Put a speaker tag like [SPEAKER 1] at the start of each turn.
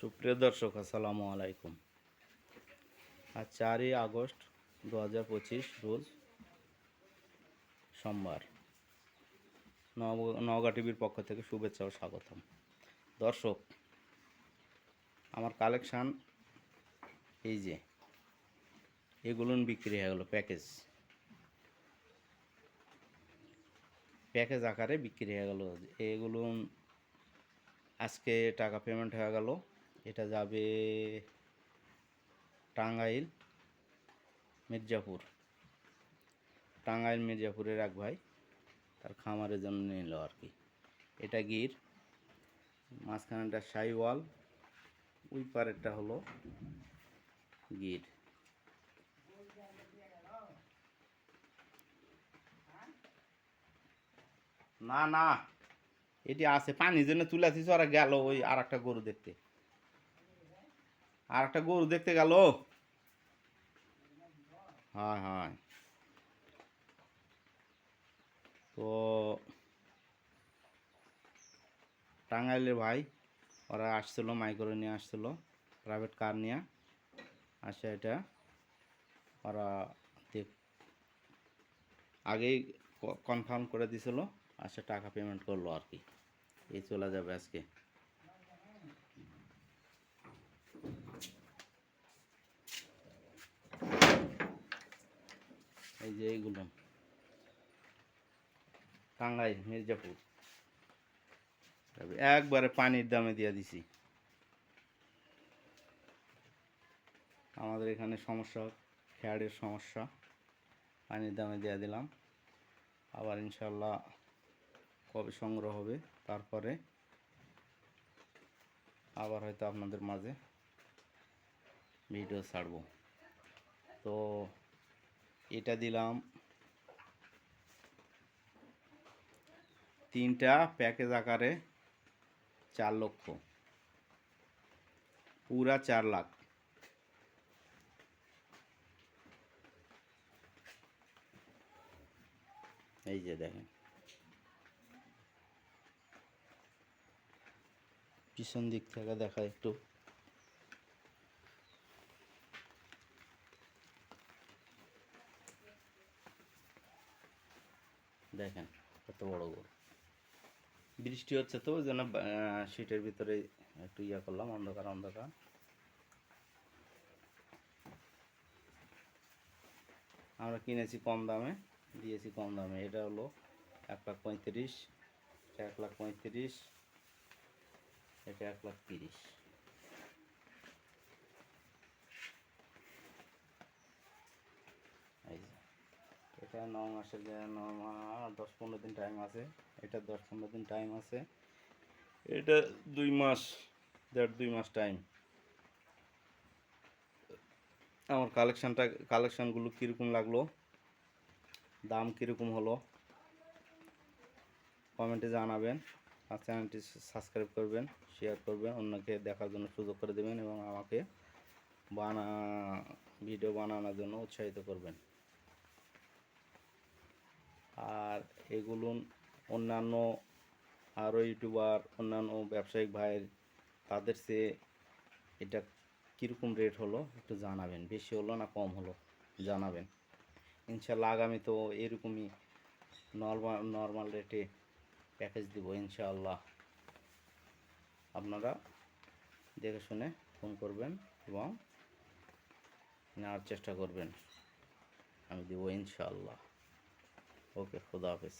[SPEAKER 1] সুপ্রিয় দর্শক আসসালামু আলাইকুম। আজ 4ই আগস্ট 2025 রোজ সোমবার। নওগাঁ টিভির পক্ষ থেকে শুভেচ্ছা ও স্বাগতম। দর্শক, আমার কালেকশান এই যে এগুলো বিক্রি হয়ে গেল প্যাকেজ আকারে বিক্রি হয়ে গেল। এগুলো আজকে টাকা পেমেন্ট হয়ে গেল। এটা যাবে টাঙ্গাইল মির্জাপুরের এক ভাই তার খামারের জন্য নিল আর কি। এটা গির, মাঝখানেটা শাইওয়াল, ওই পারেরটা হলো গির। না না, এটি আছে পানির জন্য তুলেছিস। ওরা গেল ওই আর একটা গরু দেখতে গেল। হ্যাঁ হ্যাঁ, তো টাঙ্গাইলের ভাই ওরা আসছিলো, মাইক্রো নিয়ে আসছিলো, প্রাইভেট কার নিয়ে আসে। এটা ওরা আগেই কনফার্ম করে দিছিল, আসে টাকা পেমেন্ট করলো আর কি। এই চলে যাবে আজকে। এই যে এইগুলো টাঙ্গাইল মির্জাপুর, একবারে পানির দামে দিয়ে দিছি। আমাদের এখানে সমস্যা, ফ্যাডের সমস্যা, পানির দামে দিয়ে দিলাম। আবার ইনশাল্লাহ কবে সংগ্রহ হবে তারপরে আবার হয়তো আপনাদের মাঝে ভিডিও ছাড়ব। তো এটা দিলাম 3টা প্যাকেজ আকারে 4 লক্ষ, পুরা 4 লাখ। এই যে দেখেন, পিছন দিক থেকে দেখা একটু। দেখেন কত বড় গরু। বৃষ্টি হচ্ছে তো ওই জন্য শীটের ভিতরে একটু করলাম, অন্ধকার। আমরা কিনেছি কম দামে, দিয়েছি কম দামে। এটা হলো 1,35,000, 1,35,000, এটা 1,30,000। এই যে এটা 9 মাসের, 10-15 দিন টাইম আছে। এটা 10-15 দিন টাইম আছে। এটা 2 মাস, 1.5-2 মাস টাইম। আমার কালেকশানগুলো কীরকম লাগলো, দাম কীরকম হলো, কমেন্টে জানাবেন। আর চ্যানেলটি সাবস্ক্রাইব করবেন, শেয়ার করবেন, অন্যকে দেখার জন্য সুযোগ করে দেবেন এবং আমাকে ভিডিও বানানোর জন্য উৎসাহিত করবেন। আর এগুলো অন্যান্য আরও ইউটিউবার, অন্যান্য ব্যবসায়িক ভাইয়ের, তাদের চেয়ে এটা কীরকম রেট হলো একটু জানাবেন। বেশি হলো না কম হলো জানাবেন। ইনশাল্লাহ আগামী তো এরকমই নর্মাল রেটে প্যাকেজ দিব ইনশাআল্লাহ। আপনারা দেখে শুনে ফোন করবেন এবং নেওয়ার চেষ্টা করবেন, আমি দেবো ইনশাআল্লাহ। ওকে, খুদা হাফেজ।